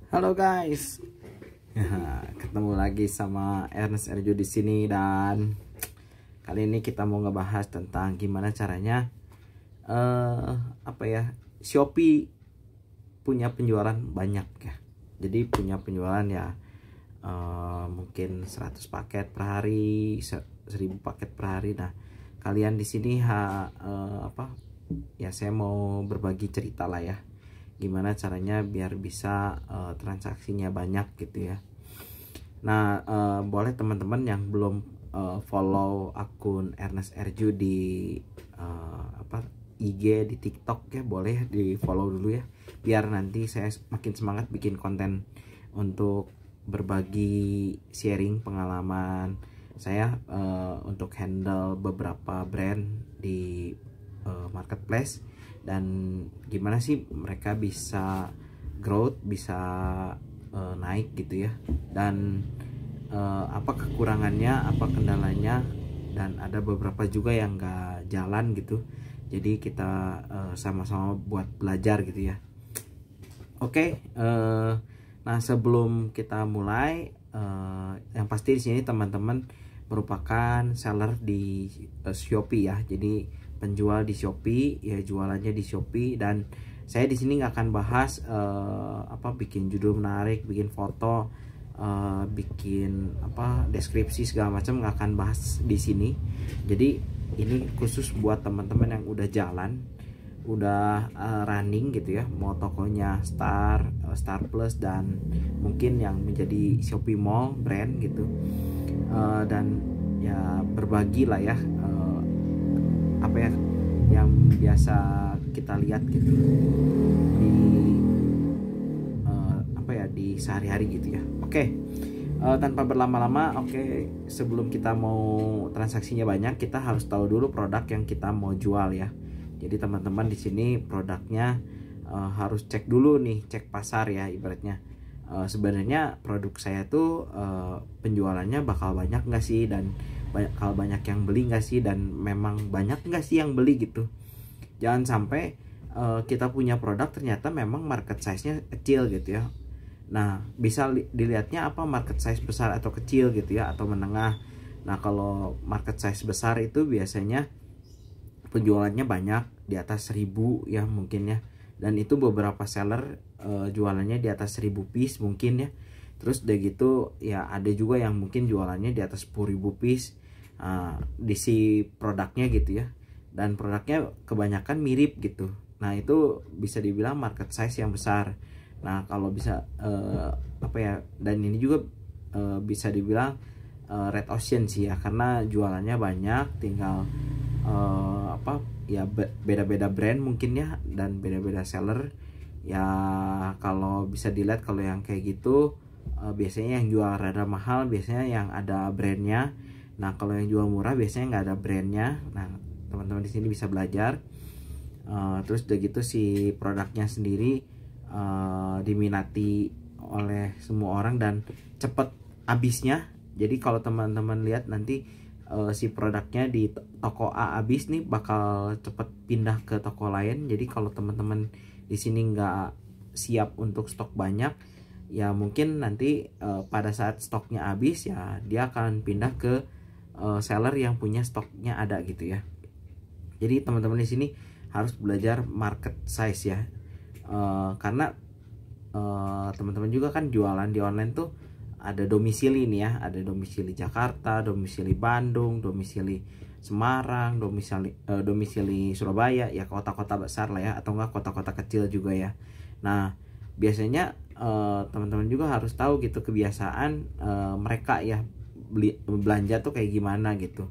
Halo guys, ketemu lagi sama Ernest Erjo di sini, dan kali ini kita mau ngebahas tentang gimana caranya Shopee punya penjualan banyak ya. Jadi punya penjualan ya mungkin 100 paket per hari, 1000 paket per hari. Nah, kalian di sini saya mau berbagi cerita lah ya, gimana caranya biar bisa transaksinya banyak gitu ya. Nah, boleh teman-teman yang belum follow akun Ernest Erju di IG, di TikTok ya, boleh di follow dulu ya, biar nanti saya makin semangat bikin konten untuk berbagi sharing pengalaman saya untuk handle beberapa brand di marketplace, dan gimana sih mereka bisa growth, bisa naik gitu ya, dan apa kekurangannya, apa kendalanya, dan ada beberapa juga yang nggak jalan gitu. Jadi kita sama-sama buat belajar gitu ya. Oke, nah sebelum kita mulai, yang pasti di sini teman-teman merupakan seller di Shopee ya. Jadi penjual di Shopee ya, jualannya di Shopee, dan saya di sini nggak akan bahas bikin judul menarik, bikin foto, bikin deskripsi segala macam, nggak akan bahas di sini. Jadi ini khusus buat teman-teman yang udah jalan, udah running gitu ya, mau tokonya Star Plus, dan mungkin yang menjadi Shopee Mall brand gitu, dan ya berbagi lah ya yang biasa kita lihat gitu di di sehari-hari gitu ya. Oke, tanpa berlama-lama, sebelum kita mau transaksinya banyak, kita harus tahu dulu produk yang kita mau jual ya. Jadi teman-teman di sini produknya harus cek dulu nih, cek pasar ya ibaratnya. Sebenarnya produk saya tuh penjualannya bakal banyak nggak sih, dan bakal banyak yang beli nggak sih, dan memang banyak nggak sih yang beli gitu. Jangan sampai kita punya produk ternyata memang market size-nya kecil gitu ya. Nah, bisa dilihatnya apa market size besar atau kecil gitu ya, atau menengah. Nah, kalau market size besar itu biasanya penjualannya banyak, di atas 1000 ya mungkin ya. Dan itu beberapa seller jualannya di atas 1000 piece mungkin ya. Terus udah gitu ya, ada juga yang mungkin jualannya di atas 10.000 piece di si produknya gitu ya. Dan produknya kebanyakan mirip gitu. Nah, itu bisa dibilang market size yang besar. Nah, kalau bisa dan ini juga bisa dibilang red ocean sih ya, karena jualannya banyak, tinggal beda-beda brand mungkin ya, dan beda-beda seller ya. Kalau bisa dilihat, kalau yang kayak gitu biasanya yang jual rada mahal biasanya yang ada brandnya. Nah, kalau yang jual murah biasanya nggak ada brandnya. Nah, teman-teman di sini bisa belajar. Terus udah gitu si produknya sendiri diminati oleh semua orang dan cepet habisnya. Jadi kalau teman-teman lihat nanti si produknya di toko A habis nih, bakal cepet pindah ke toko lain. Jadi kalau teman-teman di sini nggak siap untuk stok banyak ya, mungkin nanti pada saat stoknya habis ya, dia akan pindah ke seller yang punya stoknya ada gitu ya. Jadi teman-teman di sini harus belajar market size ya. Karena teman-teman juga kan jualan di online tuh ada domisili nih ya, ada domisili Jakarta, domisili Bandung, domisili Semarang, domisili Surabaya ya, kota-kota besar lah ya, atau enggak kota-kota kecil juga ya. Nah, biasanya teman-teman juga harus tahu gitu kebiasaan mereka ya, belanja tuh kayak gimana gitu.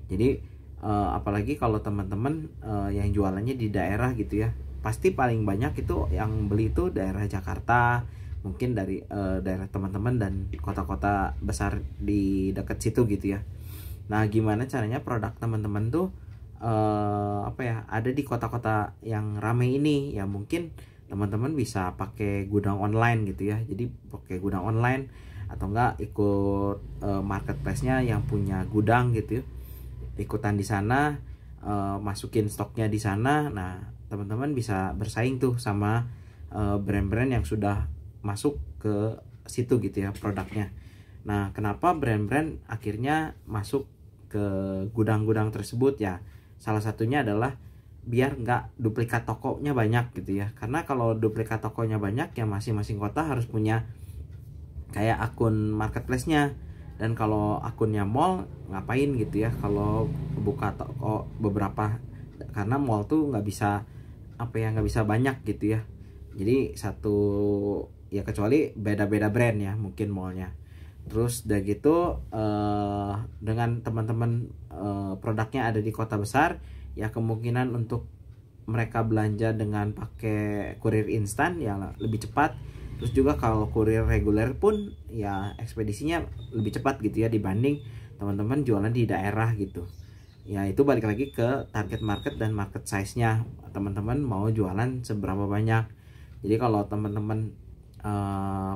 Jadi apalagi kalau teman-teman yang jualannya di daerah gitu ya, pasti paling banyak itu yang beli itu daerah Jakarta, mungkin dari daerah teman-teman dan kota-kota besar di dekat situ gitu ya. Nah, gimana caranya produk teman-teman tuh ada di kota-kota yang ramai ini ya, mungkin teman-teman bisa pakai gudang online gitu ya. Jadi pakai gudang online, atau enggak ikut marketplace-nya yang punya gudang gitu ya, ikutan di sana, masukin stoknya di sana. Nah, teman-teman bisa bersaing tuh sama brand-brand yang sudah masuk ke situ gitu ya produknya. Nah, kenapa brand-brand akhirnya masuk ke gudang-gudang tersebut ya? Salah satunya adalah biar nggak duplikat tokonya banyak gitu ya. Karena kalau duplikat tokonya banyak ya masing-masing kota harus punya kayak akun marketplace-nya. Dan kalau akunnya mall ngapain gitu ya kalau buka toko beberapa, karena mall tuh nggak bisa nggak bisa banyak gitu ya. Jadi satu ya, kecuali beda-beda brand ya mungkin mallnya. Terus udah gitu dengan teman-teman produknya ada di kota besar ya, kemungkinan untuk mereka belanja dengan pakai kurir instan ya lebih cepat. Terus juga kalau kurir reguler pun ya ekspedisinya lebih cepat gitu ya dibanding teman-teman jualan di daerah gitu. Ya itu balik lagi ke target market dan market size-nya. Teman-teman mau jualan seberapa banyak. Jadi kalau teman-teman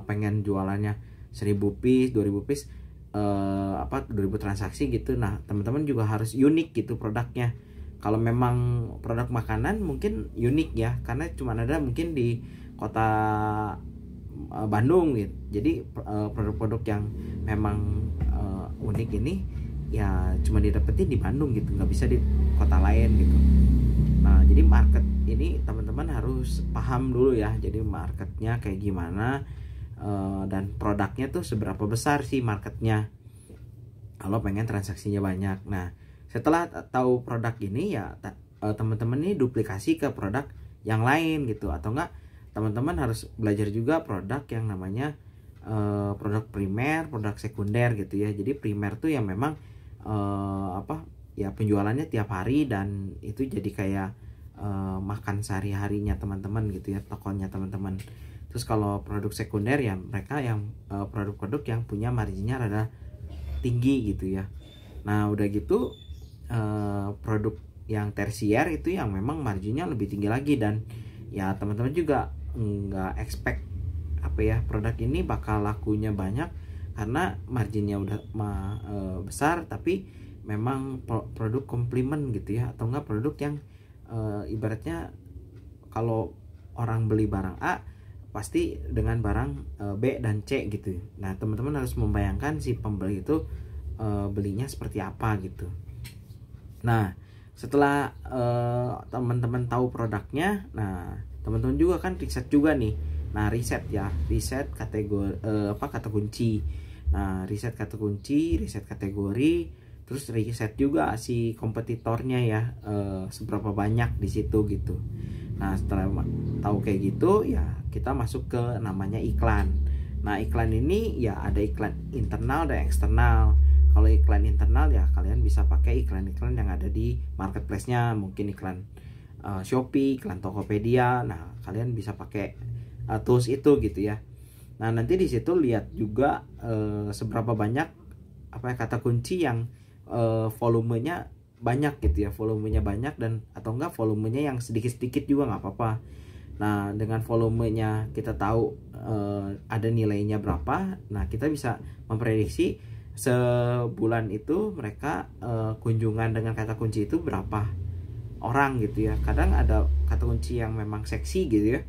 pengen jualannya 1000 piece, 2000 piece, 2000 transaksi gitu. Nah, teman-teman juga harus unik gitu produknya. Kalau memang produk makanan mungkin unik ya, karena cuma ada mungkin di kota Bandung gitu. Jadi produk-produk yang memang unik ini ya cuma didapetin di Bandung gitu, nggak bisa di kota lain gitu. Nah, jadi market ini teman-teman harus paham dulu ya. Jadi marketnya kayak gimana dan produknya tuh seberapa besar sih marketnya kalau pengen transaksinya banyak. Nah, setelah tahu produk ini ya teman-teman ini duplikasi ke produk yang lain gitu, atau enggak teman-teman harus belajar juga produk yang namanya produk primer, produk sekunder gitu ya. Jadi primer tuh yang memang ya penjualannya tiap hari dan itu jadi kayak makan sehari-harinya teman-teman gitu ya, tokonya teman-teman. Terus kalau produk sekunder ya mereka yang produk-produk yang punya marginnya rada tinggi gitu ya. Nah udah gitu produk yang tersier itu yang memang marginnya lebih tinggi lagi, dan ya teman-teman juga nggak expect produk ini bakal lakunya banyak karena marginnya udah besar, tapi memang produk komplement gitu ya, atau enggak produk yang ibaratnya kalau orang beli barang A pasti dengan barang B dan C gitu. Nah teman-teman harus membayangkan si pembeli itu belinya seperti apa gitu. Nah setelah teman-teman tahu produknya, nah teman-teman juga kan riset juga nih. Nah riset kategori kata kunci. Nah riset kata kunci, riset kategori, terus riset juga si kompetitornya ya seberapa banyak di situ gitu. Nah setelah tahu kayak gitu ya kita masuk ke namanya iklan. Nah iklan ini ya ada iklan internal dan eksternal. Kalau iklan internal ya kalian bisa pakai iklan-iklan yang ada di marketplace-nya, mungkin iklan Shopee, iklan Tokopedia. Nah kalian bisa pakai tools itu gitu ya. Nah nanti di situ lihat juga seberapa banyak kata kunci yang volumenya banyak gitu ya, volumenya banyak, dan atau enggak volumenya yang sedikit-sedikit juga nggak apa-apa. Nah dengan volumenya kita tahu ada nilainya berapa, nah kita bisa memprediksi sebulan itu mereka kunjungan dengan kata kunci itu berapa orang gitu ya. Kadang ada kata kunci yang memang seksi gitu ya,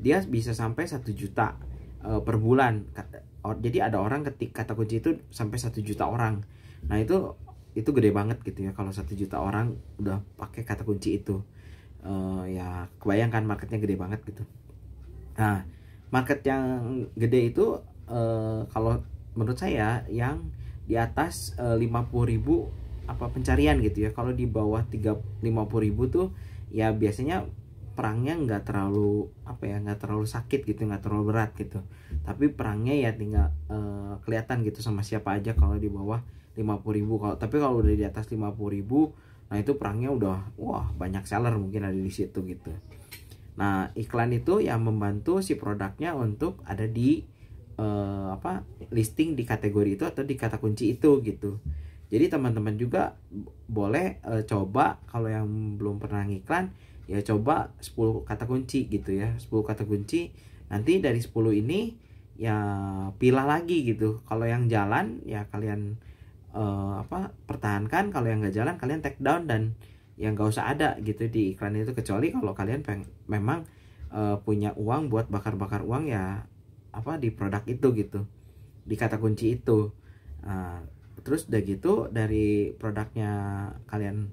dia bisa sampai 1 juta per bulan. Jadi ada orang ketik kata kunci itu sampai 1 juta orang. Nah itu gede banget gitu ya kalau 1 juta orang udah pakai kata kunci itu. Ya kebayangkan marketnya gede banget gitu. Nah market yang gede itu kalau menurut saya yang di atas 50.000 pencarian gitu ya. Kalau di bawah 50.000 tuh ya biasanya perangnya nggak terlalu nggak terlalu sakit gitu, nggak terlalu berat gitu. Tapi perangnya ya tinggal kelihatan gitu sama siapa aja kalau di bawah 50.000. Tapi kalau udah di atas 50.000, nah itu perangnya udah banyak seller mungkin ada di situ gitu. Nah iklan itu yang membantu si produknya untuk ada di listing di kategori itu atau di kata kunci itu gitu. Jadi teman-teman juga boleh coba, kalau yang belum pernah ngiklan ya coba 10 kata kunci gitu ya, 10 kata kunci. Nanti dari 10 ini ya pilih lagi gitu. Kalau yang jalan ya kalian pertahankan, kalau yang nggak jalan kalian take down dan yang nggak usah ada gitu di iklan itu, kecuali kalau kalian memang punya uang buat bakar-bakar uang ya di produk itu gitu, di kata kunci itu. Terus udah gitu dari produknya kalian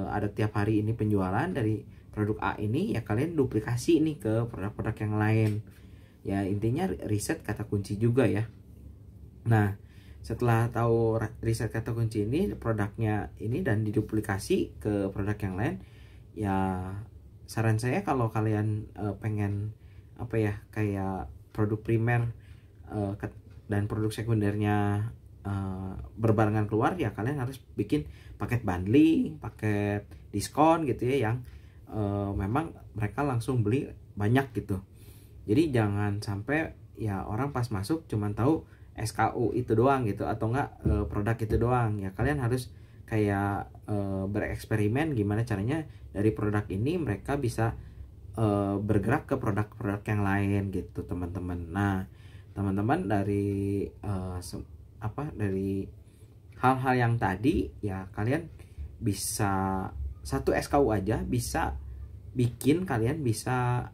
ada tiap hari ini penjualan dari produk A ini, ya kalian duplikasi nih ke produk-produk yang lain. Ya intinya riset kata kunci juga ya. Nah setelah tahu riset kata kunci ini, produknya ini, dan diduplikasi ke produk yang lain, ya saran saya kalau kalian pengen kayak produk primer dan produk sekundernya berbarengan keluar, ya kalian harus bikin paket bundling, paket diskon gitu ya, yang memang mereka langsung beli banyak gitu. Jadi jangan sampai ya orang pas masuk cuman tahu SKU itu doang gitu, atau enggak produk itu doang. Ya kalian harus kayak bereksperimen gimana caranya dari produk ini mereka bisa bergerak ke produk-produk yang lain gitu teman-teman. Nah teman-teman dari dari hal-hal yang tadi ya kalian bisa satu SKU aja bisa bikin kalian bisa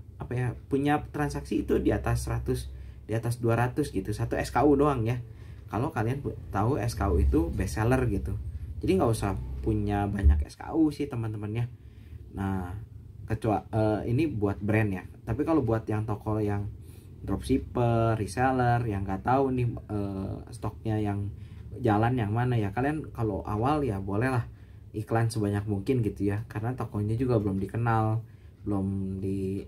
punya transaksi itu di atas 100, di atas 200 gitu, satu SKU doang ya. Kalau kalian tahu SKU itu best seller gitu. Jadi nggak usah punya banyak SKU sih teman-teman ya. Nah kecuali ini buat brand ya. Tapi kalau buat yang toko yang dropshipper, reseller yang nggak tahu nih stoknya yang jalan yang mana, ya kalian kalau awal ya bolehlah iklan sebanyak mungkin gitu ya, karena tokonya juga belum dikenal, belum di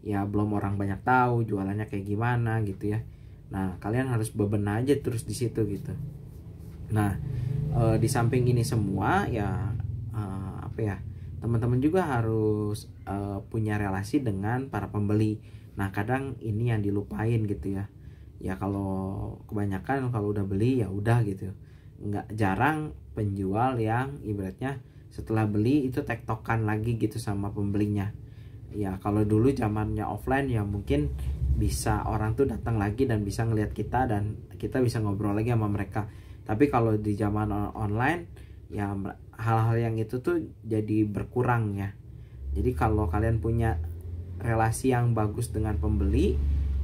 belum orang banyak tahu jualannya kayak gimana gitu ya. Nah kalian harus bebenah aja terus di situ gitu. Nah di samping ini semua ya teman-teman juga harus punya relasi dengan para pembeli. Nah kadang ini yang dilupain gitu ya. Ya kalau kebanyakan kalau udah beli ya udah gitu. Jarang penjual yang ibaratnya setelah beli itu tektokan lagi gitu sama pembelinya. Ya kalau dulu zamannya offline ya mungkin bisa orang tuh datang lagi dan bisa ngelihat kita dan kita bisa ngobrol lagi sama mereka. Tapi kalau di zaman online ya hal-hal yang itu tuh jadi berkurang ya. Jadi kalau kalian punya relasi yang bagus dengan pembeli,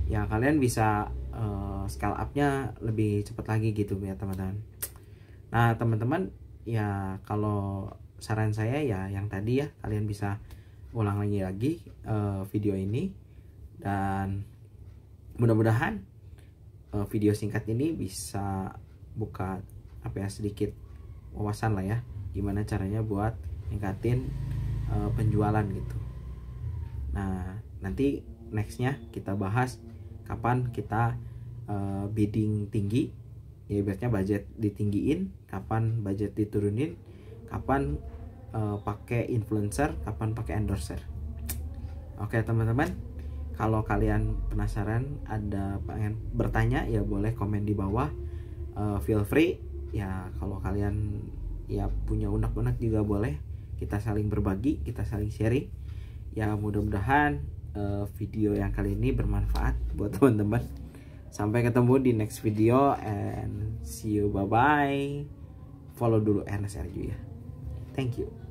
ya kalian bisa scale up-nya lebih cepat lagi gitu ya teman-teman. Nah teman-teman ya kalau saran saya ya yang tadi ya, kalian bisa ulang lagi video ini, dan mudah-mudahan video singkat ini bisa buka sedikit wawasan lah ya, gimana caranya buat ningkatin penjualan gitu. Nah nanti nextnya kita bahas kapan kita bidding tinggi, ya ibaratnya budget ditinggiin, kapan budget diturunin, kapan pakai influencer, kapan pakai endorser. Oke teman-teman, kalau kalian penasaran ada pengen bertanya ya boleh komen di bawah, feel free ya. Kalau kalian ya punya unek-unek juga boleh, kita saling berbagi, kita saling sharing ya. Mudah-mudahan video yang kali ini bermanfaat buat teman-teman. Sampai ketemu di next video and see you, bye bye. Follow dulu Ernest Erju ya. Thank you.